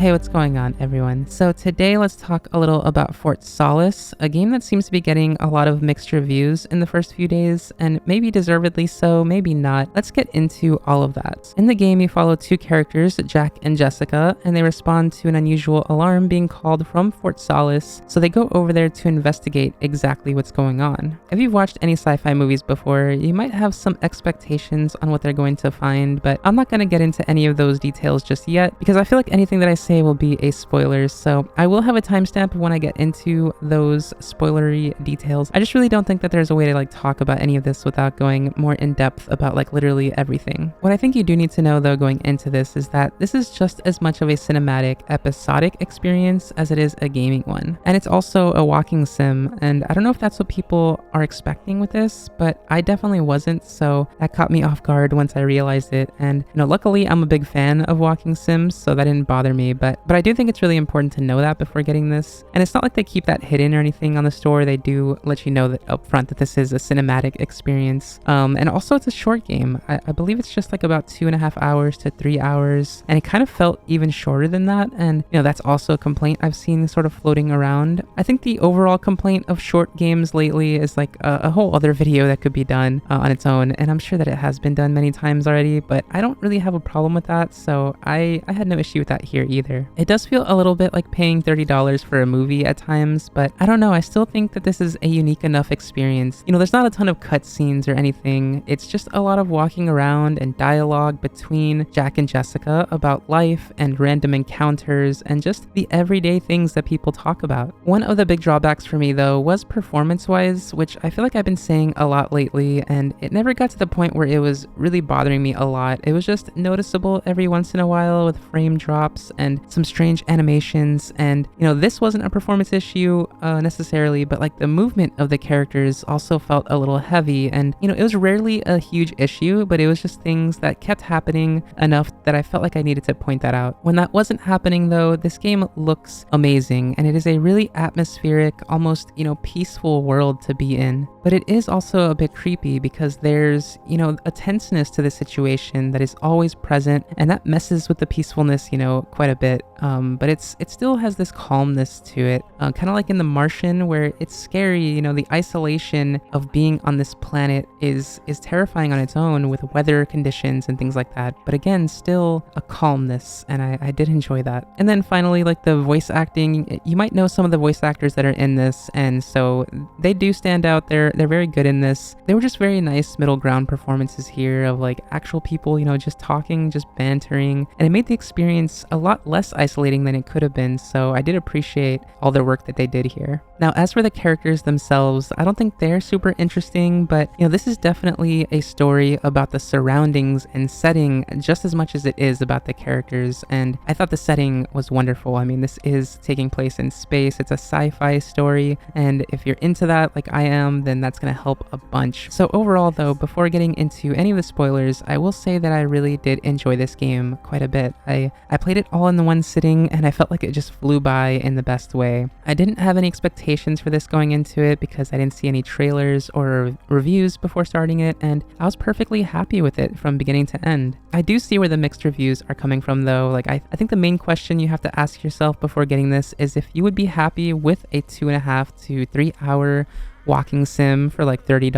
Hey, what's going on, everyone? So today let's talk a little about Fort Solis, a game that seems to be getting a lot of mixed reviews in the first few days, and maybe deservedly so, maybe not. Let's get into all of that. In the game, you follow two characters, Jack and Jessica, and they respond to an unusual alarm being called from Fort Solis, so they go over there to investigate exactly what's going on. If you've watched any sci-fi movies before, you might have some expectations on what they're going to find, but I'm not going to get into any of those details just yet, because I feel like anything that I say will be a spoiler, so I will have a timestamp when I get into those spoilery details. I just really don't think that there's a way to talk about any of this without going more in depth about literally everything. What I think you do need to know though going into this is that this is just as much of a cinematic, episodic experience as it is a gaming one. And it's also a walking sim, and I don't know if that's what people are expecting with this, but I definitely wasn't, so that caught me off guard once I realized it. And luckily I'm a big fan of walking sims, so that didn't bother me, but I do think it's really important to know that before getting this. And it's not like they keep that hidden or anything on the store. They do let you know that up front that this is a cinematic experience. And also it's a short game. I believe it's just about 2.5 hours to 3 hours. And it kind of felt even shorter than that. And that's also a complaint I've seen sort of floating around. I think the overall complaint of short games lately is a whole other video that could be done on its own. And I'm sure that it has been done many times already, but I don't really have a problem with that. So I had no issue with that here either. It does feel a little bit like paying $30 for a movie at times, but I don't know, I still think that this is a unique enough experience. There's not a ton of cutscenes or anything. It's just a lot of walking around and dialogue between Jack and Jessica about life and random encounters and just the everyday things that people talk about. One of the big drawbacks for me though was performance-wise, which I feel like I've been saying a lot lately, and it never got to the point where it was really bothering me a lot. It was just noticeable every once in a while with frame drops and some strange animations, and this wasn't a performance issue necessarily, but the movement of the characters also felt a little heavy, and it was rarely a huge issue, but it was just things that kept happening enough that I felt like I needed to point that out. When that wasn't happening though, this game looks amazing, and it is a really atmospheric, almost peaceful world to be in, but it is also a bit creepy because there's a tenseness to the situation that is always present, and that messes with the peacefulness quite a bit. But it still has this calmness to it, kind of like in The Martian, where it's scary. The isolation of being on this planet is terrifying on its own with weather conditions and things like that. But again, still a calmness, and I did enjoy that. And then finally, the voice acting, you might know some of the voice actors that are in this, and so they do stand out. They're very good in this. They were just very nice middle ground performances here of actual people, just talking, just bantering, and it made the experience a lot less isolating than it could have been, so I did appreciate all the work that they did here. Now, as for the characters themselves, I don't think they're super interesting, but this is definitely a story about the surroundings and setting just as much as it is about the characters, and I thought the setting was wonderful. I mean, this is taking place in space. It's a sci-fi story, and if you're into that like I am, then that's going to help a bunch. So overall though, before getting into any of the spoilers, I will say that I really did enjoy this game quite a bit. I played it all in the one sitting, and I felt like it just flew by in the best way. I didn't have any expectations for this going into it because I didn't see any trailers or reviews before starting it, and I was perfectly happy with it from beginning to end. I do see where the mixed reviews are coming from though. I think the main question you have to ask yourself before getting this is if you would be happy with a 2.5 to 3 hour walking sim for $30.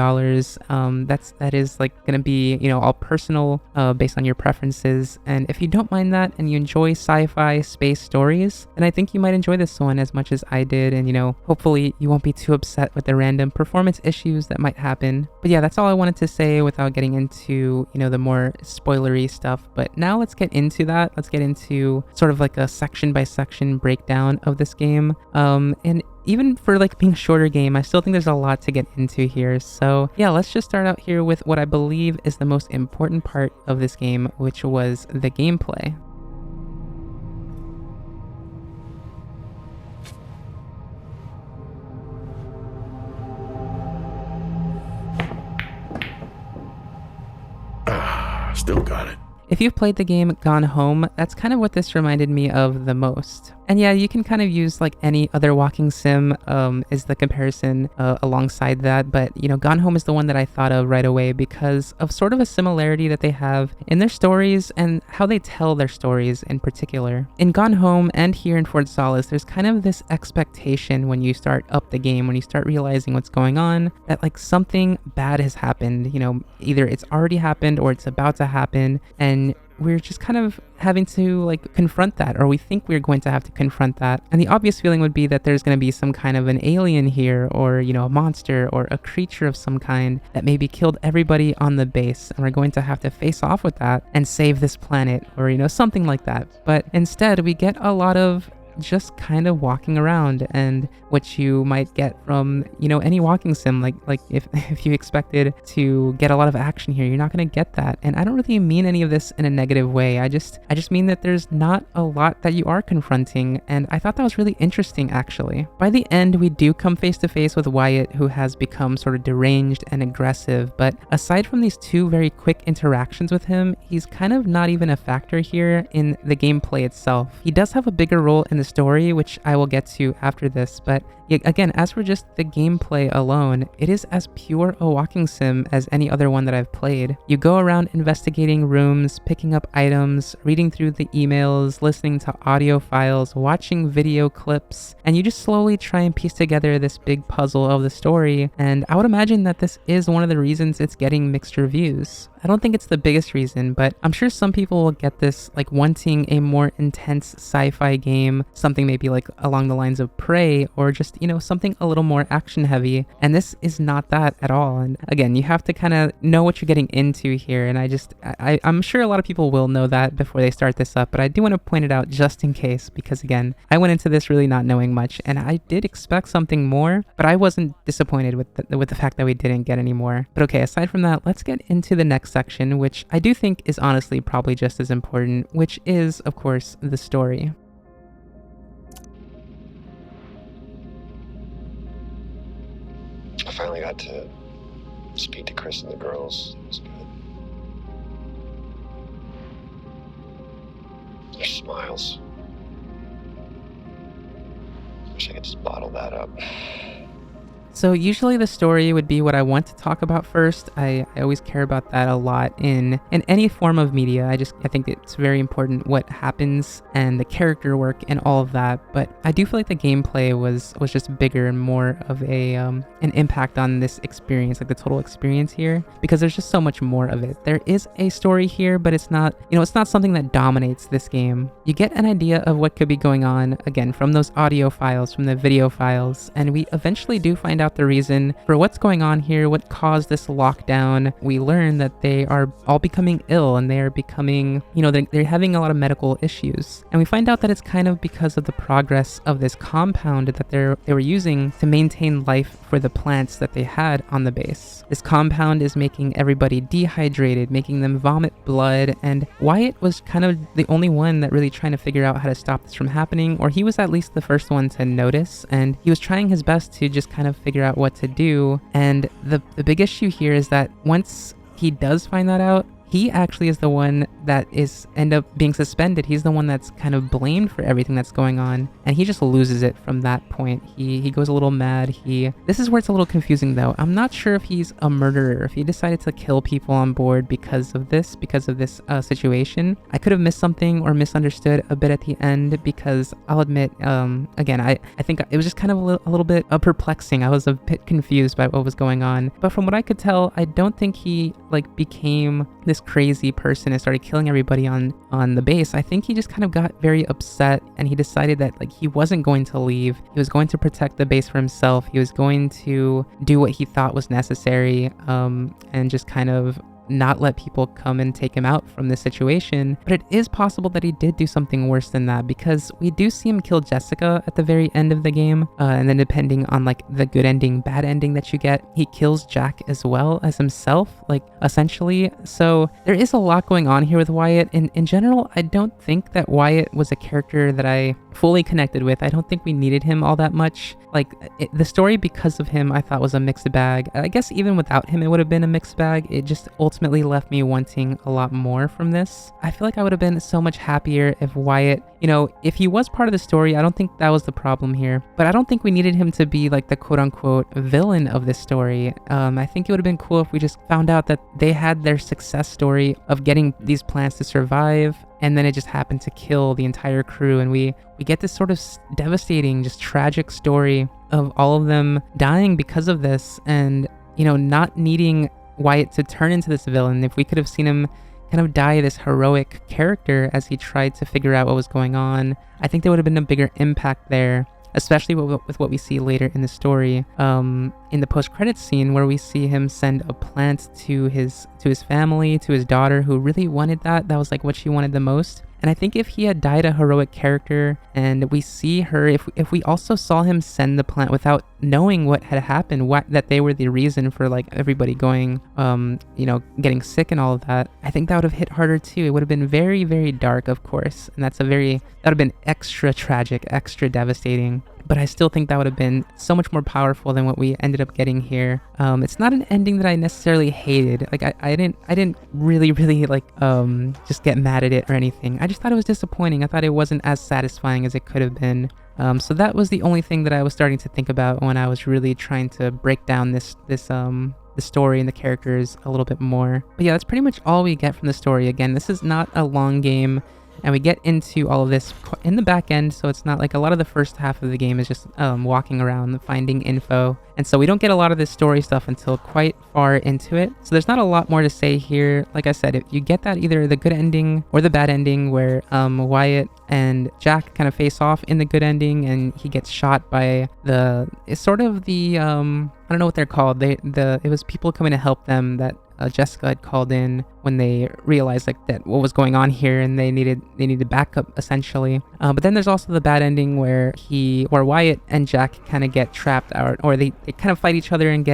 That is gonna be all personal based on your preferences, and if you don't mind that and you enjoy sci-fi space stories, then I think you might enjoy this one as much as I did, and hopefully you won't be too upset with the random performance issues that might happen. But yeah, that's all I wanted to say without getting into the more spoilery stuff. But now let's get into that. Let's get into sort of a section by section breakdown of this game, and even for being a shorter game, I still think there's a lot to get into here. So yeah, let's just start out here with what I believe is the most important part of this game, which was the gameplay. Still got it. If you've played the game Gone Home, that's kind of what this reminded me of the most. And yeah, you can kind of use like any other walking sim is the comparison alongside that. But, Gone Home is the one that I thought of right away because of sort of a similarity that they have in their stories and how they tell their stories in particular. In Gone Home and here in Fort Solis, there's kind of this expectation when you start up the game, when you start realizing what's going on, that like something bad has happened. Either it's already happened or it's about to happen. And we're just kind of having to like confront that, or we think we're going to have to confront that. And the obvious feeling would be that there's going to be some kind of an alien here, or, a monster or a creature of some kind that maybe killed everybody on the base. And we're going to have to face off with that and save this planet, or, something like that. But instead, we get a lot of just kind of walking around, and what you might get from any walking sim, like if you expected to get a lot of action here, you're not going to get that. And I don't really mean any of this in a negative way. I just mean that there's not a lot that you are confronting, and I thought that was really interesting actually. By the end, we do come face to face with Wyatt, who has become sort of deranged and aggressive, but aside from these two very quick interactions with him, he's kind of not even a factor here in the gameplay itself. He does have a bigger role in the story, which I will get to after this, but again, as for just the gameplay alone, it is as pure a walking sim as any other one that I've played. You go around investigating rooms, picking up items, reading through the emails, listening to audio files, watching video clips, and you just slowly try and piece together this big puzzle of the story. And I would imagine that this is one of the reasons it's getting mixed reviews. I don't think it's the biggest reason, but I'm sure some people will get this like wanting a more intense sci-fi game, something maybe like along the lines of Prey, or just, something a little more action heavy. And this is not that at all. And again, you have to kind of know what you're getting into here. And I'm sure a lot of people will know that before they start this up, but I do want to point it out just in case, because again, I went into this really not knowing much, and I did expect something more, but I wasn't disappointed with the fact that we didn't get any more. But okay, aside from that, let's get into the next section, which I do think is honestly probably just as important, which is, of course, the story. I finally got to speak to Chris and the girls. It was good. Their smiles. Wish I could just bottle that up. So usually the story would be what I want to talk about first. I always care about that a lot in any form of media. I think it's very important what happens and the character work and all of that. But I do feel like the gameplay was just bigger and more of an impact on this experience, like the total experience here, because there's just so much more of it. There is a story here, but it's not something that dominates this game. You get an idea of what could be going on, again, from those audio files, from the video files, and we eventually do find out the reason for what's going on here, what caused this lockdown. We learn that they are all becoming ill, and they are becoming, they're having a lot of medical issues. And we find out that it's kind of because of the progress of this compound that they were using to maintain life for the plants that they had on the base. This compound is making everybody dehydrated, making them vomit blood, and Wyatt was kind of the only one that really trying to figure out how to stop this from happening, or he was at least the first one to notice, and he was trying his best to just kind of figure out what to do. And the big issue here is that once he does find that out, he actually is the one that end up being suspended. He's the one that's kind of blamed for everything that's going on, and he just loses it from that point. He goes a little mad. This is where it's a little confusing though. I'm not sure if he's a murderer, if he decided to kill people on board because of this situation. I could have missed something or misunderstood a bit at the end, because I'll admit, again, I think it was just kind of a little bit perplexing. I was a bit confused by what was going on, but from what I could tell, I don't think he became this crazy person and started killing everybody on the base. I think he just kind of got very upset, and he decided that he wasn't going to leave. He was going to protect the base for himself. He was going to do what he thought was necessary, and just kind of not let people come and take him out from this situation. But it is possible that he did do something worse than that, because we do see him kill Jessica at the very end of the game, and then depending on the good ending, bad ending that you get, he kills Jack as well as himself, essentially. So there is a lot going on here with Wyatt. In general, I don't think that Wyatt was a character that I fully connected with. I don't think we needed him all that much. Like, the story because of him I thought was a mixed bag. I guess even without him it would have been a mixed bag. It just ultimately left me wanting a lot more from this. I feel like I would have been so much happier if Wyatt, if he was part of the story. I don't think that was the problem here, but I don't think we needed him to be like the quote-unquote villain of this story. I think it would have been cool if we just found out that they had their success story of getting these plants to survive, and then it just happened to kill the entire crew, and we get this sort of devastating, just tragic story of all of them dying because of this, and not needing Wyatt to turn into this villain. If we could have seen him kind of die this heroic character as he tried to figure out what was going on, I think there would have been a bigger impact there, especially with what we see later in the story, in the post-credits scene where we see him send a plant to his family, to his daughter, who really wanted that. That was like what she wanted the most. And I think if he had died a heroic character, and we see her, if we also saw him send the plant without knowing what had happened, that they were the reason for like everybody going, getting sick and all of that, I think that would have hit harder too. It would have been very, very dark, of course, and that would have been extra tragic, extra devastating. But I still think that would have been so much more powerful than what we ended up getting here. It's not an ending that I necessarily hated. Like I didn't really like just get mad at it or anything. I just thought it was disappointing. I thought it wasn't as satisfying as it could have been. So that was the only thing that I was starting to think about when I was really trying to break down the story and the characters a little bit more. But yeah, that's pretty much all we get from the story. Again, this is not a long game, and we get into all of this in the back end, so it's not like a lot of the first half of the game is just walking around finding info, and so we don't get a lot of this story stuff until quite far into it. So there's not a lot more to say here. Like I said, if you get that either the good ending or the bad ending, where Wyatt and Jack kind of face off in the good ending, and he gets shot by I don't know what they're called. It was people coming to help them that Jessica had called in when they realized like that what was going on here, and they needed backup essentially. But then there's also the bad ending where Wyatt and Jack kind of get trapped out, or they kind of fight each other and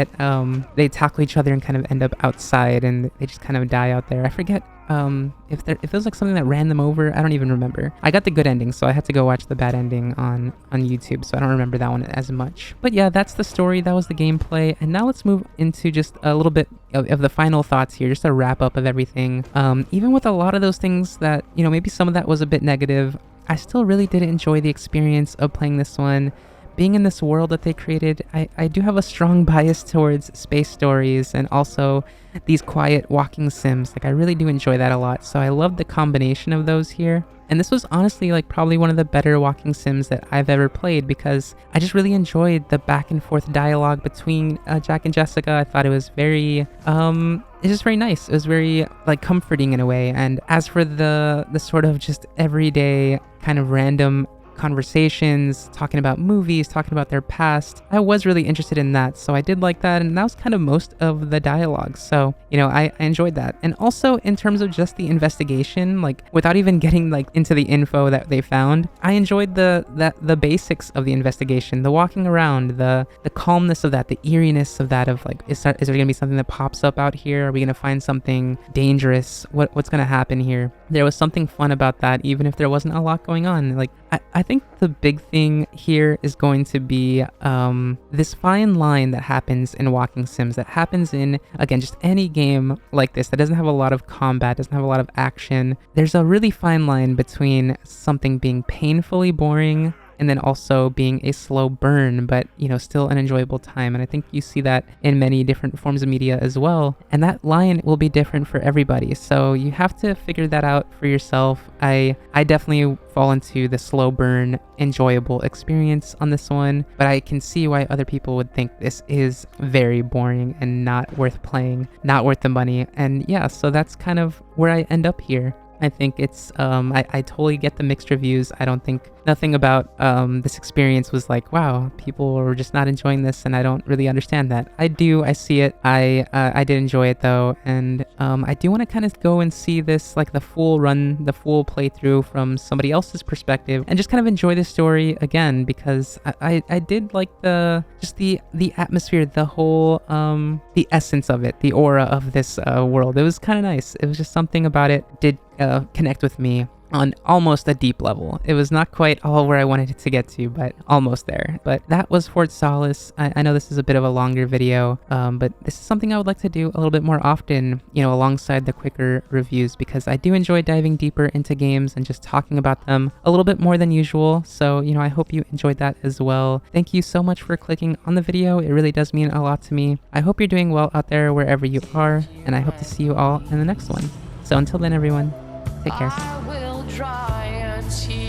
they tackle each other and kind of end up outside, and they just kind of die out there. I forget if it was like something that ran them over. I don't even remember. I got the good ending, so I had to go watch the bad ending on YouTube, so I don't remember that one as much. But yeah, that's the story. That was the gameplay. And now let's move into just a little bit of the final thoughts here, just a wrap up of everything. Even with a lot of those things that, maybe some of that was a bit negative, I still really did enjoy the experience of playing this one. Being in this world that they created, I do have a strong bias towards space stories and also these quiet walking sims. Like, I really do enjoy that a lot. So I love the combination of those here. And this was honestly like probably one of the better walking sims that I've ever played, because I just really enjoyed the back and forth dialogue between Jack and Jessica. I thought it was very, it's just very nice. It was very like comforting in a way. And as for the sort of just everyday kind of random conversations, talking about movies, talking about their past, I was really interested in that. So I did like that, and that was kind of most of the dialogue. So, I enjoyed that. And also in terms of just the investigation, like without even getting like into the info that they found, I enjoyed the basics of the investigation, the walking around, the calmness of that, the eeriness of that, of like, is there gonna be something that pops up out here? Are we gonna find something dangerous? What's gonna happen here? There was something fun about that, even if there wasn't a lot going on. Like, I think the big thing here is going to be this fine line that happens in walking sims, that happens in, again, just any game like this that doesn't have a lot of combat, doesn't have a lot of action. There's a really fine line between something being painfully boring and then also being a slow burn, but still an enjoyable time. And I think you see that in many different forms of media as well. And that line will be different for everybody. So you have to figure that out for yourself. I definitely fall into the slow burn, enjoyable experience on this one, but I can see why other people would think this is very boring and not worth playing, not worth the money. And yeah, so that's kind of where I end up here. I think it's, I totally get the mixed reviews. I don't think, nothing about this experience was like, wow, people were just not enjoying this, and I don't really understand that. I see it. I did enjoy it though, and I do want to kind of go and see this, like the full playthrough from somebody else's perspective, and just kind of enjoy the story again, because I did like the atmosphere, the whole, the essence of it, the aura of this world. It was kind of nice. It was just something about it did connect with me. on almost a deep level. It was not quite all where I wanted it to get to, but almost there. But that was Fort Solis. I know this is a bit of a longer video, but this is something I would like to do a little bit more often, you know, alongside the quicker reviews, because I do enjoy diving deeper into games and just talking about them a little bit more than usual. So, you know, I hope you enjoyed that as well. Thank you so much for clicking on the video. It really does mean a lot to me. I hope you're doing well out there wherever you are, and I hope to see you all in the next one. So until then, everyone, take care. I will dry a tear.